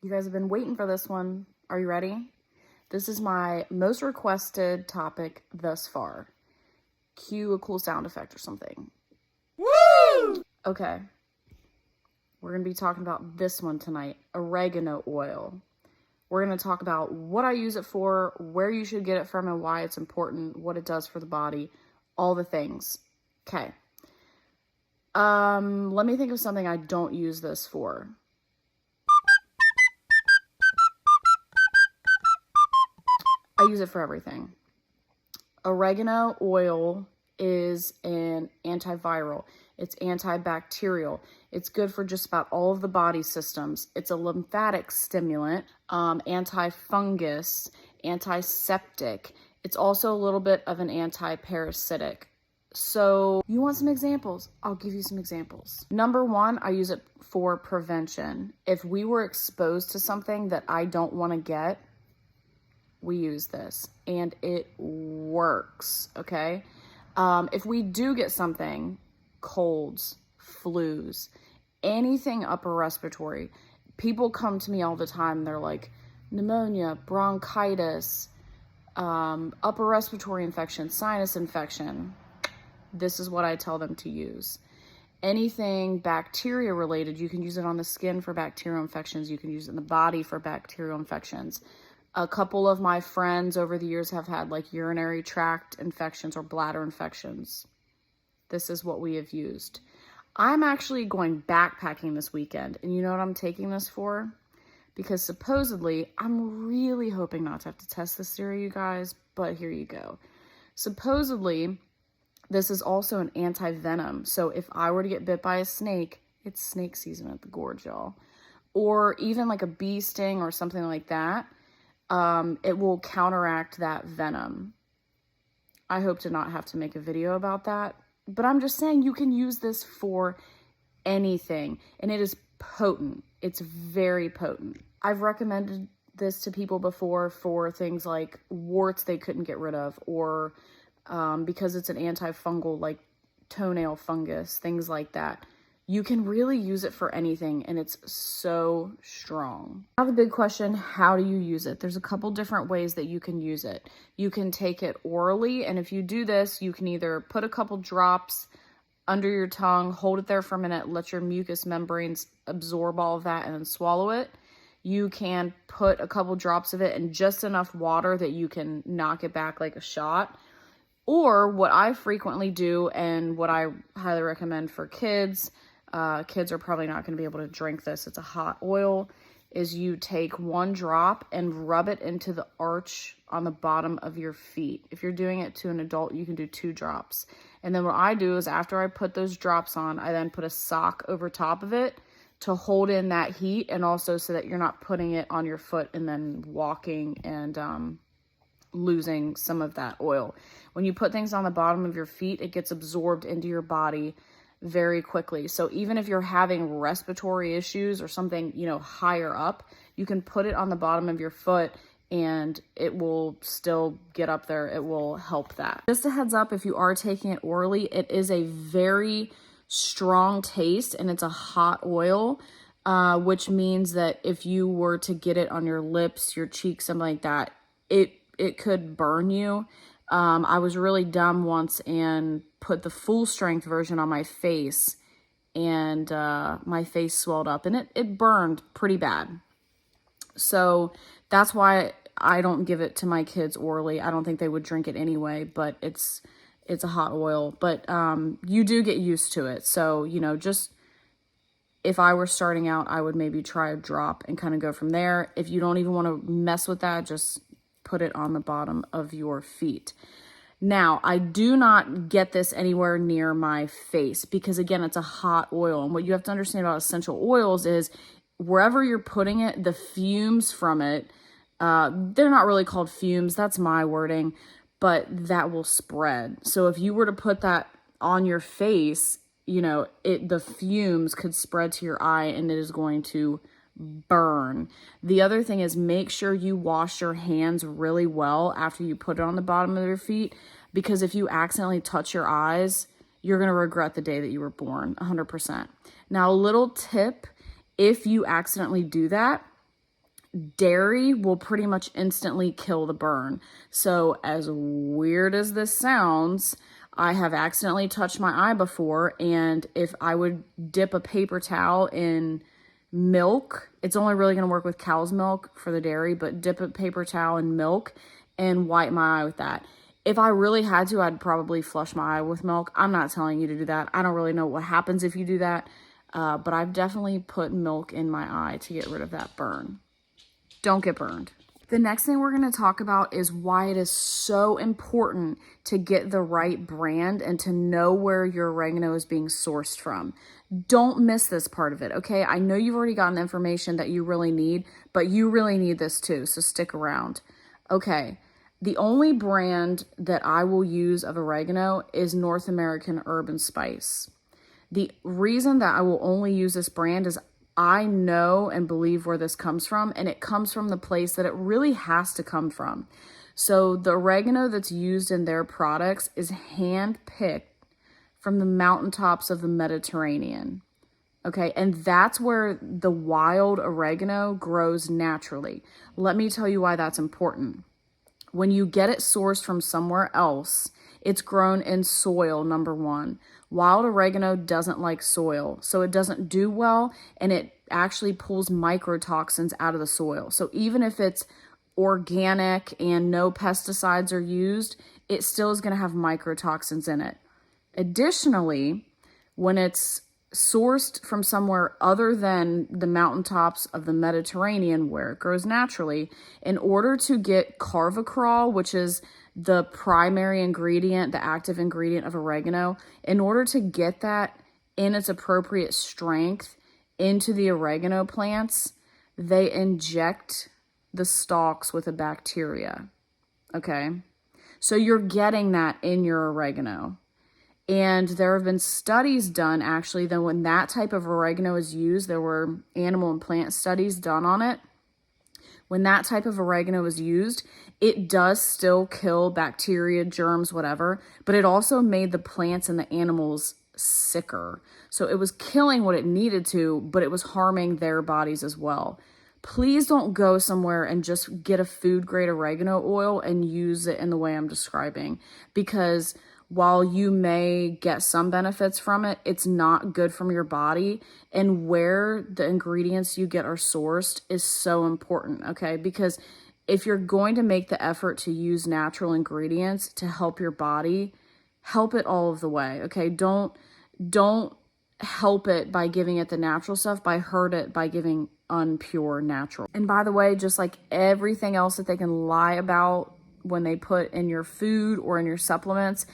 You guys have been waiting for this one. Are you ready? This is my most requested topic thus far. Cue a cool sound effect or something. Woo! Okay. We're going to be talking about this one tonight, oregano oil. We're going to talk about what I use it for, where you should get it from and why it's important, what it does for the body, all the things. Okay. Let me think of something I don't use this for. I use it for everything. Oregano oil is an antiviral. It's antibacterial. It's good for just about all of the body systems. It's a lymphatic stimulant, antifungus, antiseptic. It's also a little bit of an antiparasitic. So you want some examples? I'll give you some examples. Number one, I use it for prevention. If we were exposed to something that I don't want to get, we use this and it works, okay? If we do get something, colds, flus, anything upper respiratory, people come to me all the time. They're like, pneumonia, bronchitis, upper respiratory infection, sinus infection. This is what I tell them to use. Anything bacteria related, you can use it on the skin for bacterial infections. You can use it in the body for bacterial infections. A couple of my friends over the years have had like urinary tract infections or bladder infections. This is what we have used. I'm actually going backpacking this weekend. And you know what I'm taking this for? Because supposedly, I'm really hoping not to have to test this theory, you guys, but here you go. Supposedly, this is also an anti-venom. So if I were to get bit by a snake, it's snake season at the gorge, y'all. Or even like a bee sting or something like that. It will counteract that venom. I hope to not have to make a video about that, but I'm just saying you can use this for anything, and it is potent. It's very potent. I've recommended this to people before for things like warts they couldn't get rid of, or because it's an antifungal, like toenail fungus, things like that. You can really use it for anything, and it's so strong. Now the big question, how do you use it? There's a couple different ways that you can use it. You can take it orally, and if you do this, you can either put a couple drops under your tongue, hold it there for a minute, let your mucous membranes absorb all of that, and then swallow it. You can put a couple drops of it in just enough water that you can knock it back like a shot. Or what I frequently do, and what I highly recommend for kids, kids are probably not going to be able to drink this. It's a hot oil. Is you take one drop and rub it into the arch on the bottom of your feet. If you're doing it to an adult, you can do 2 drops. And then what I do is after I put those drops on, I then put a sock over top of it to hold in that heat, and also so that you're not putting it on your foot and then walking and losing some of that oil. When you put things on the bottom of your feet, it gets absorbed into your body very quickly. So even if you're having respiratory issues or something, higher up, you can put it on the bottom of your foot and it will still get up there. It will help that. Just a heads up, if you are taking it orally, it is a very strong taste and it's a hot oil, which means that if you were to get it on your lips, your cheeks, something like that, it could burn you. I was really dumb once and put the full strength version on my face, and my face swelled up and it burned pretty bad. So that's why I don't give it to my kids orally. I don't think they would drink it anyway, but it's a hot oil, but you do get used to it. So, just if I were starting out, I would maybe try a drop and kind of go from there. If you don't even want to mess with that, just put it on the bottom of your feet. Now, I do not get this anywhere near my face because, again, it's a hot oil. And what you have to understand about essential oils is wherever you're putting it, the fumes from it, they're not really called fumes. That's my wording, but that will spread. So if you were to put that on your face, the fumes could spread to your eye and it is going to burn. The other thing is make sure you wash your hands really well after you put it on the bottom of your feet, because if you accidentally touch your eyes, you're going to regret the day that you were born, 100%. Now, a little tip, if you accidentally do that, Dairy will pretty much instantly kill the burn. So as weird as this sounds, I have accidentally touched my eye before, and if I would dip a paper towel in milk, it's only really going to work with cow's milk for the dairy, but dip a paper towel in milk and wipe my eye with that. If I really had to, I'd probably flush my eye with milk. I'm not telling you to do that. I don't really know what happens if you do that, but I've definitely put milk in my eye to get rid of that burn. Don't get burned. The next thing we're going to talk about is why it is so important to get the right brand and to know where your oregano is being sourced from. Don't miss this part of it, okay? I know you've already gotten the information that you really need, but you really need this too, so stick around. Okay, the only brand that I will use of oregano is North American Herb and Spice. The reason that I will only use this brand is I know and believe where this comes from, and it comes from the place that it really has to come from. So the oregano that's used in their products is hand-picked from the mountaintops of the Mediterranean. Okay, and that's where the wild oregano grows naturally. Let me tell you why that's important. When you get it sourced from somewhere else, it's grown in soil, number one. Wild oregano doesn't like soil, so it doesn't do well, and it actually pulls microtoxins out of the soil. So even if it's organic and no pesticides are used, it still is going to have microtoxins in it. Additionally, when it's sourced from somewhere other than the mountaintops of the Mediterranean where it grows naturally, in order to get carvacrol, which is the primary ingredient, the active ingredient of oregano, in order to get that in its appropriate strength into the oregano plants, they inject the stalks with a bacteria, okay? So you're getting that in your oregano. And there have been studies done, actually, that when that type of oregano is used, there were animal and plant studies done on it. When that type of oregano is used, it does still kill bacteria, germs, whatever, but it also made the plants and the animals sicker. So it was killing what it needed to, but it was harming their bodies as well. Please don't go somewhere and just get a food-grade oregano oil and use it in the way I'm describing, because while you may get some benefits from it, it's not good from your body. And where the ingredients you get are sourced is so important, okay? Because if you're going to make the effort to use natural ingredients to help your body, help it all of the way, okay? Don't help it by giving it the natural stuff, hurt it by giving unpure natural. And by the way, just like everything else that they can lie about when they put in your food or in your supplements,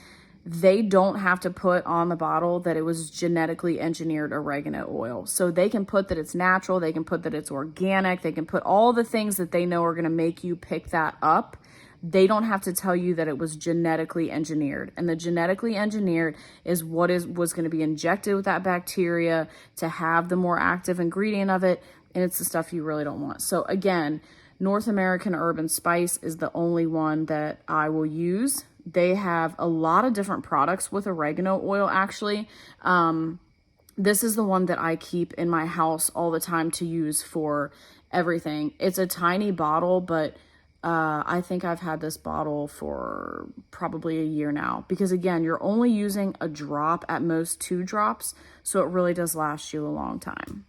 they don't have to put on the bottle that it was genetically engineered oregano oil. So they can put that it's natural, they can put that it's organic, they can put all the things that they know are going to make you pick that up. They don't have to tell you that it was genetically engineered. And the genetically engineered is what was going to be injected with that bacteria to have the more active ingredient of it, and it's the stuff you really don't want. So again, North American Herb and Spice is the only one that I will use. They have a lot of different products with oregano oil, actually. This is the one that I keep in my house all the time to use for everything. It's a tiny bottle, but I think I've had this bottle for probably a year now, because again, you're only using a drop, at most 2 drops, so it really does last you a long time.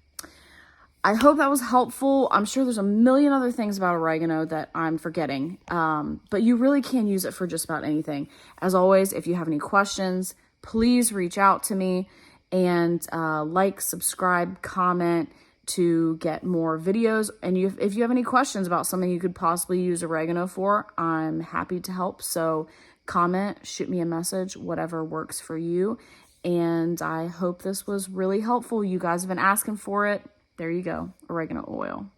I hope that was helpful. I'm sure there's a million other things about oregano that I'm forgetting, but you really can use it for just about anything. As always, if you have any questions, please reach out to me, and like, subscribe, comment to get more videos. And if you have any questions about something you could possibly use oregano for, I'm happy to help. So comment, shoot me a message, whatever works for you. And I hope this was really helpful. You guys have been asking for it. There you go, oregano oil.